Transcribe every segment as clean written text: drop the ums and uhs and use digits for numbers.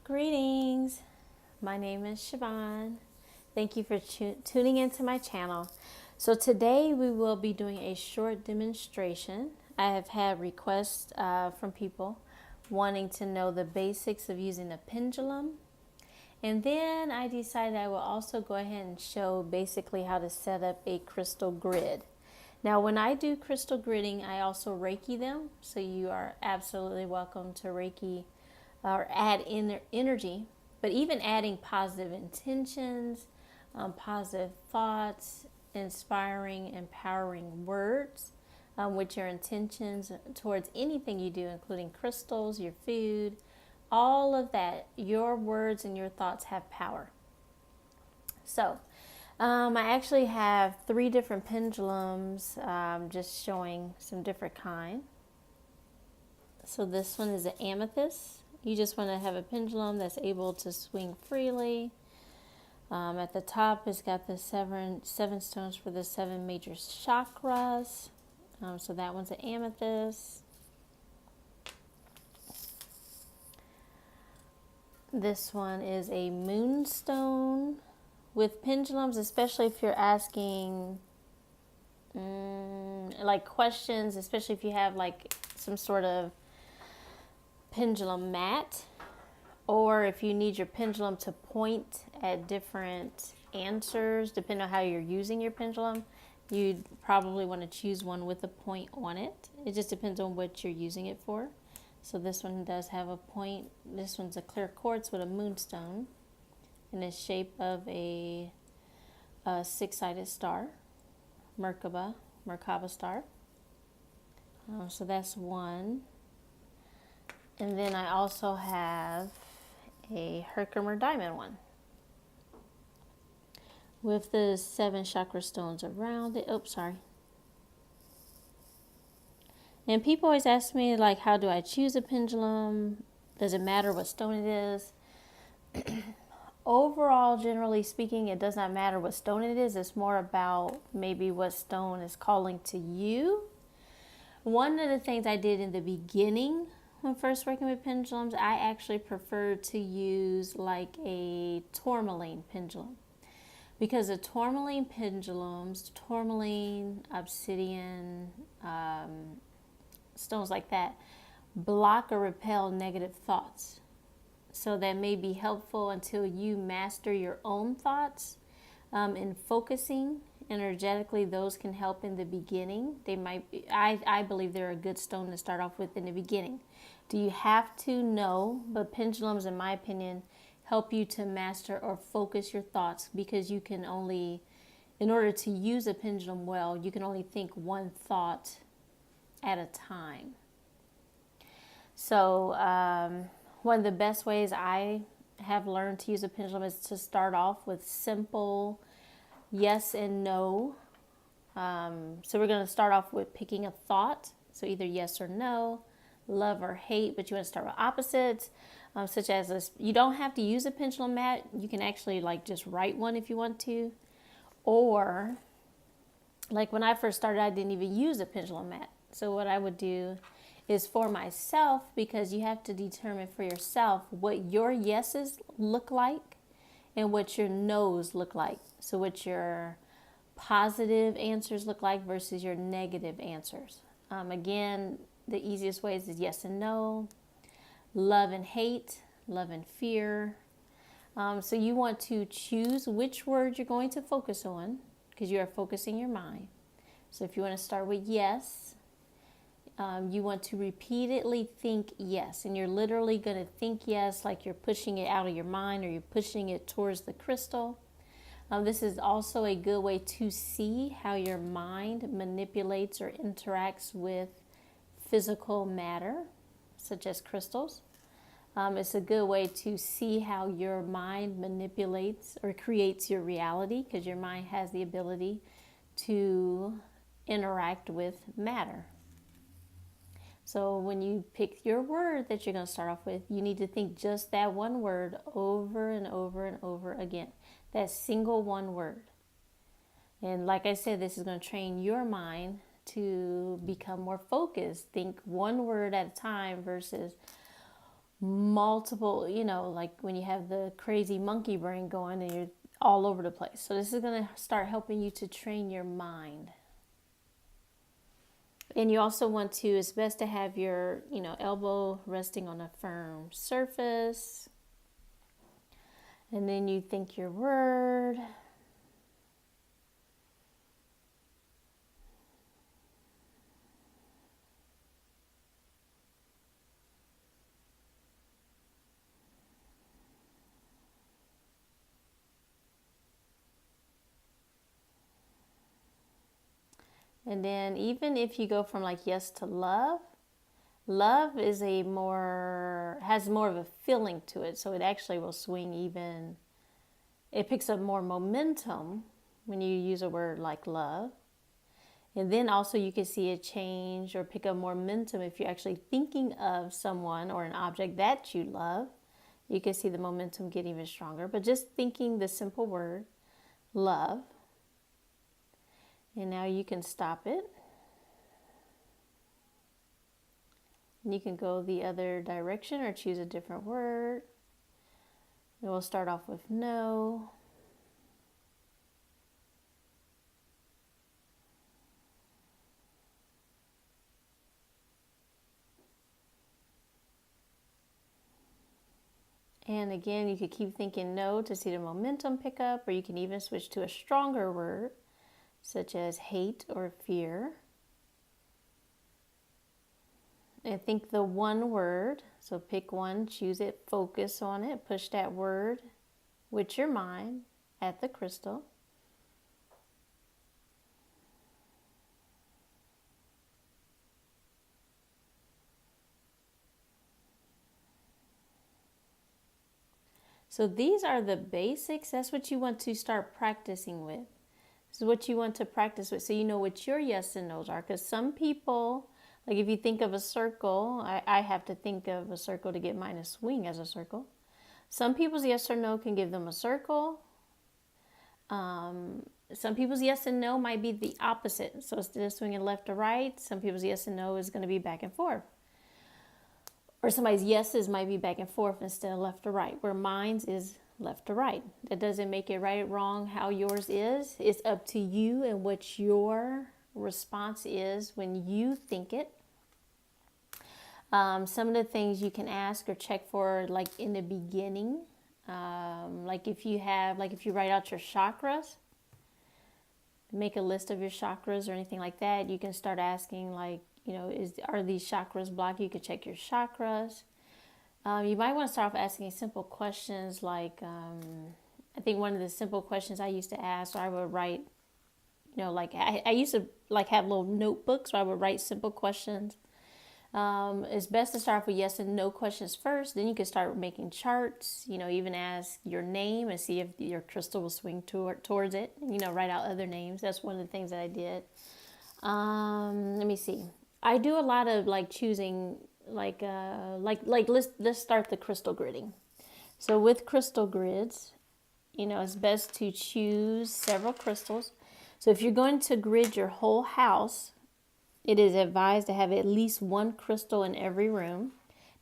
Greetings. My name is Siobhan. Thank you for tuning into my channel. So today we will be doing a short demonstration. I have had requests from people wanting to know the basics of using a pendulum. And then I decided I will also go ahead and show basically how to set up a crystal grid. Now, when I do crystal gridding, I also Reiki them. So you are absolutely welcome to Reiki or add in their energy, but even adding positive intentions, positive thoughts, inspiring, empowering words with your intentions towards anything you do, including crystals, your food, all of that. Your words and your thoughts have power. So I actually have 3 different pendulums, just showing some different kind. So this one is an amethyst. You just want to have a pendulum that's able to swing freely. At the top, it's got the seven stones for the 7 major chakras. So that one's an amethyst. This one is a moonstone. With pendulums, especially if you're asking like questions, especially if you have like some sort of pendulum mat, or if you need your pendulum to point at different answers, depending on how you're using your pendulum, you'd probably want to choose one with a point on it. It just depends on what you're using it for. So this one does have a point. This one's a clear quartz with a moonstone in the shape of a 6-sided star, Merkaba star. So that's one. And then I also have a Herkimer diamond one with the 7 chakra stones around it. Oops, sorry. And people always ask me, like, how do I choose a pendulum? Does it matter what stone it is? Overall, generally speaking, it does not matter what stone it is. It's more about maybe what stone is calling to you. One of the things I did in the beginning when first working with pendulums, I actually preferred to use like a tourmaline pendulum, because the tourmaline pendulums, tourmaline, obsidian, stones like that, block or repel negative thoughts. So that may be helpful until you master your own thoughts. In focusing energetically, those can help in the beginning. They might be, I believe they're a good stone to start off with in the beginning. Do you have to? No, but pendulums, in my opinion, help you to master or focus your thoughts, because you can only, in order to use a pendulum well, you can only think one thought at a time. So one of the best ways I have learned to use a pendulum is to start off with simple yes and no. So we're going to start off with picking a thought. So either yes or no, love or hate, but you want to start with opposites, such as this. You don't have to use a pendulum mat. You can actually like just write one if you want to. Or like when I first started, I didn't even use a pendulum mat. So what I would do is for myself, because you have to determine for yourself what your yeses look like and what your no's look like. So what your positive answers look like versus your negative answers. Again, the easiest ways is yes and no, love and hate, love and fear. So you want to choose which word you're going to focus on, because you are focusing your mind. So if you want to start with yes, you want to repeatedly think yes, and you're literally going to think yes like you're pushing it out of your mind, or you're pushing it towards the crystal. This is also a good way to see how your mind manipulates or interacts with physical matter, such as crystals. It's a good way to see how your mind manipulates or creates your reality, because your mind has the ability to interact with matter. So when you pick your word that you're going to start off with, you need to think just that one word over and over and over again. That single one word. And like I said, this is going to train your mind to become more focused. Think one word at a time versus multiple, like when you have the crazy monkey brain going and you're all over the place. So this is going to start helping you to train your mind. And you also want to, it's best to have your, elbow resting on a firm surface. And then you think your word. And then even if you go from like yes to love, love is has more of a feeling to it. So it actually will swing even, it picks up more momentum when you use a word like love. And then also you can see a change or pick up more momentum if you're actually thinking of someone or an object that you love. You can see the momentum get even stronger. But just thinking the simple word, love. And now you can stop it. And you can go the other direction or choose a different word. And we'll start off with no. And again, you could keep thinking no to see the momentum pick up, or you can even switch to a stronger word, such as hate or fear. And think the one word, so pick one, choose it, focus on it, push that word with your mind at the crystal. So these are the basics. That's what you want to start practicing with. This is what you want to practice with, so you know what your yes and no's are. Because some people, like if you think of a circle, I have to think of a circle to get mine to swing as a circle. Some people's yes or no can give them a circle. Some people's yes and no might be the opposite. So instead of swinging left to right, some people's yes and no is going to be back and forth. Or somebody's yeses might be back and forth instead of left to right, where mine's is left to right. That doesn't make it right or wrong how yours is. It's up to you and what your response is when you think it. Some of the things you can ask or check for, like in the beginning, like if you write out your chakras, make a list of your chakras or anything like that, you can start asking like, are these chakras blocked? You could check your chakras. You might want to start off asking simple questions like, I think one of the simple questions I used to ask, or I would write, like I used to like have little notebooks where I would write simple questions. It's best to start off with yes and no questions first. Then you can start making charts, even ask your name and see if your crystal will swing towards it. Write out other names. That's one of the things that I did. Let me see. I do a lot of like choosing like let's start the crystal gridding. So with crystal grids, it's best to choose several crystals. So if you're going to grid your whole house, it is advised to have at least one crystal in every room.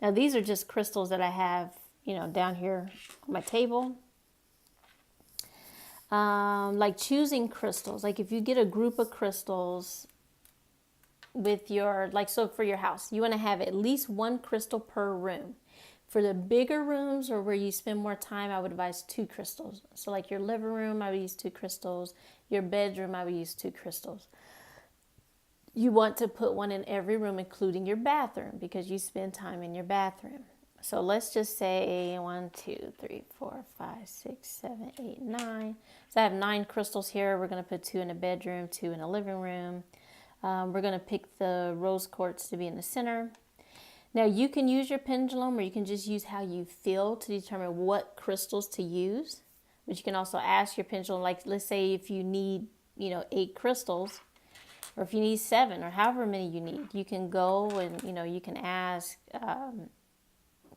Now these are just crystals that I have, down here on my table. Like choosing crystals, like if you get a group of crystals with your, so for your house, you want to have at least one crystal per room. For the bigger rooms or where you spend more time, I would advise 2 crystals. So like your living room, I would use 2 crystals. Your bedroom, I would use 2 crystals. You want to put one in every room, including your bathroom, because you spend time in your bathroom. So let's just say 1, 2, 3, 4, 5, 6, 7, 8, 9. So I have 9 crystals here. We're going to put 2 in a bedroom, 2 in a living room. We're going to pick the rose quartz to be in the center. Now you can use your pendulum, or you can just use how you feel to determine what crystals to use. But you can also ask your pendulum, like let's say if you need, 8 crystals, or if you need 7, or however many you need, you can go and, you can ask,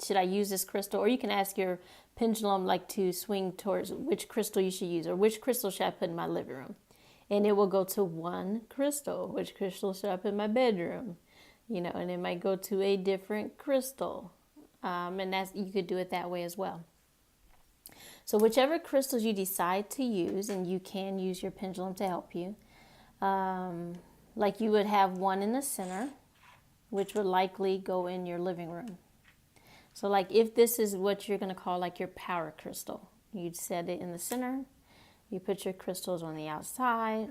should I use this crystal? Or you can ask your pendulum like to swing towards which crystal you should use, or which crystal should I put in my living room? And it will go to one crystal. Which crystal should I put in my bedroom? And it might go to a different crystal. And that's, you could do it that way as well. So whichever crystals you decide to use, and you can use your pendulum to help you, like you would have one in the center, which would likely go in your living room. So like if this is what you're going to call like your power crystal, you'd set it in the center. You put your crystals on the outside.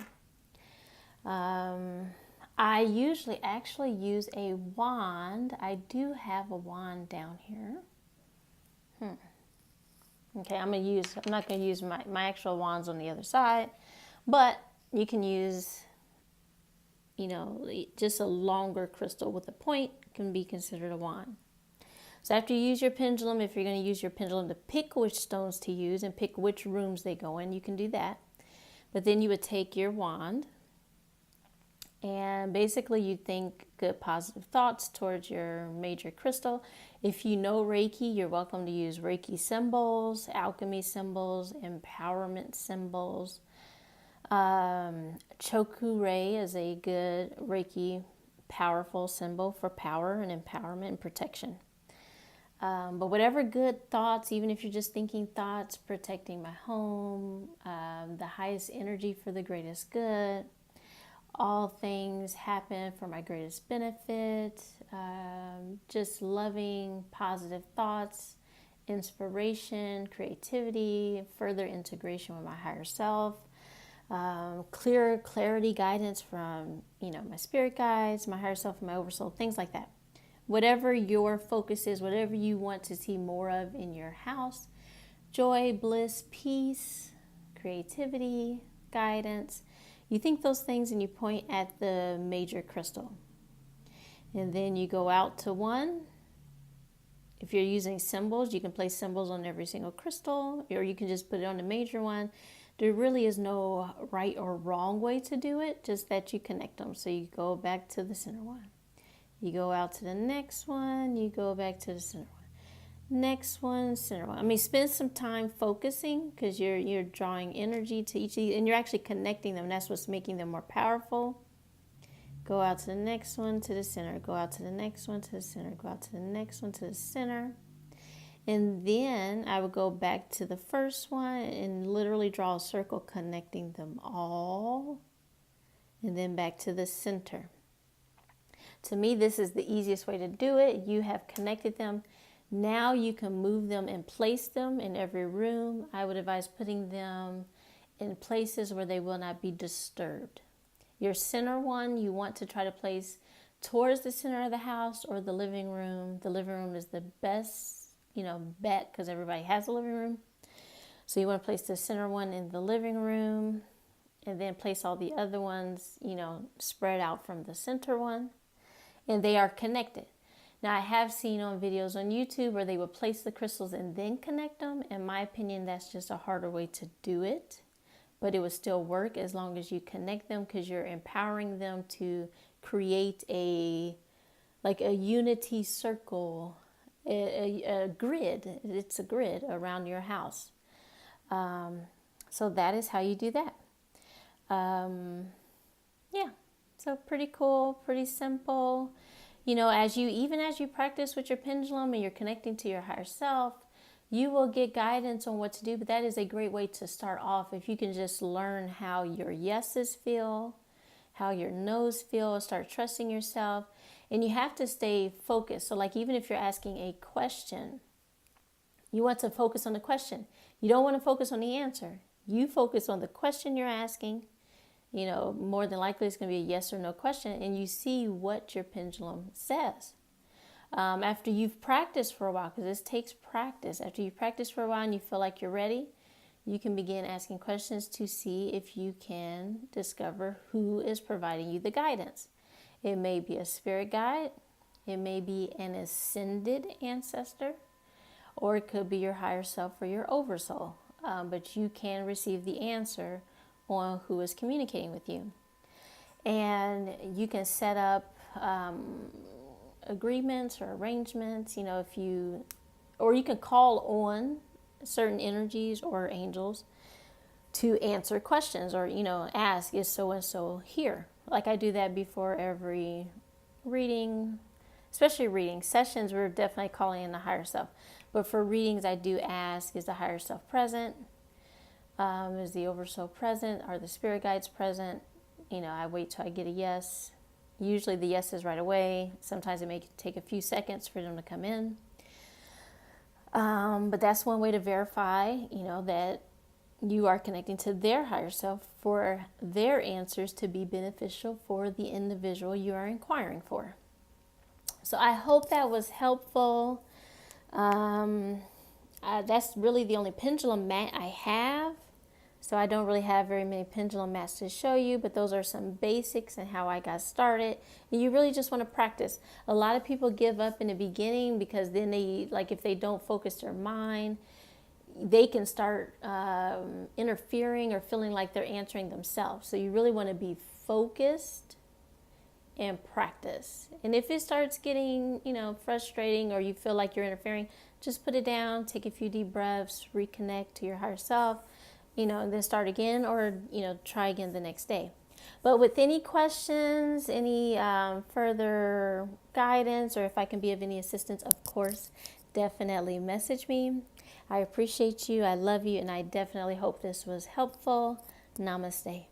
I usually actually use a wand. I do have a wand down here. Okay, I'm not going to use my actual wands on the other side, but you can use, just a longer crystal with a point can be considered a wand. So after you use your pendulum, if you're going to use your pendulum to pick which stones to use and pick which rooms they go in, you can do that. But then you would take your wand and basically you think good positive thoughts towards your major crystal. If you know Reiki, you're welcome to use Reiki symbols, alchemy symbols, empowerment symbols. Choku-rei is a good Reiki powerful symbol for power and empowerment and protection. But whatever good thoughts, even if you're just thinking thoughts, protecting my home, the highest energy for the greatest good, all things happen for my greatest benefit, just loving, positive thoughts, inspiration, creativity, further integration with my higher self, clarity, guidance from, my spirit guides, my higher self, and my oversoul, things like that. Whatever your focus is, whatever you want to see more of in your house, joy, bliss, peace, creativity, guidance, you think those things and you point at the major crystal. And then you go out to one. If you're using symbols, you can place symbols on every single crystal, or you can just put it on the major one. There really is no right or wrong way to do it, just that you connect them. So you go back to the center one. You go out to the next one, you go back to the center one. Next one, center one. I mean, spend some time focusing because you're drawing energy to each of these and you're actually connecting them. That's what's making them more powerful. Go out to the next one, to the center. Go out to the next one, to the center. Go out to the next one, to the center. And then I would go back to the first one and literally draw a circle connecting them all. And then back to the center. To me, this is the easiest way to do it. You have connected them. Now you can move them and place them in every room. I would advise putting them in places where they will not be disturbed. Your center one, you want to try to place towards the center of the house or the living room. The living room is the best, bet because everybody has a living room. So you want to place the center one in the living room and then place all the other ones, spread out from the center one. And they are connected. Now, I have seen on videos on YouTube where they would place the crystals and then connect them. In my opinion, that's just a harder way to do it. But it would still work as long as you connect them because you're empowering them to create a unity circle, a grid. It's a grid around your house. So that is how you do that. Yeah. So pretty cool, pretty simple. As you practice with your pendulum and you're connecting to your higher self, you will get guidance on what to do. But that is a great way to start off. If you can just learn how your yeses feel, how your no's feel, start trusting yourself. And you have to stay focused. So like even if you're asking a question, you want to focus on the question. You don't want to focus on the answer. You focus on the question you're asking. More than likely it's going to be a yes or no question, and you see what your pendulum says. After you've practiced for a while, because this takes practice, after you've practiced for a while and you feel like you're ready, you can begin asking questions to see if you can discover who is providing you the guidance. It may be a spirit guide, it may be an ascended ancestor, or it could be your higher self or your oversoul. But you can receive the answer on who is communicating with you. And you can set up agreements or arrangements, or you can call on certain energies or angels to answer questions or, ask, is so-and-so here? Like I do that before every reading. especially reading sessions, we're definitely calling in the higher self. But for readings, I do ask, is the higher self present? Is the oversoul present? Are the spirit guides present? I wait till I get a yes. Usually the yes is right away. Sometimes it may take a few seconds for them to come in. But that's one way to verify, that you are connecting to their higher self for their answers to be beneficial for the individual you are inquiring for. So I hope that was helpful. That's really the only pendulum mat I have. So I don't really have very many pendulum mats to show you, but those are some basics and how I got started. And you really just want to practice. A lot of people give up in the beginning because then if they don't focus their mind, they can start interfering or feeling like they're answering themselves. So you really want to be focused and practice. And if it starts getting, frustrating, or you feel like you're interfering, just put it down, take a few deep breaths, reconnect to your higher self, and then start again, or, try again the next day. But with any questions, any further guidance, or if I can be of any assistance, of course, definitely message me. I appreciate you. I love you. And I definitely hope this was helpful. Namaste.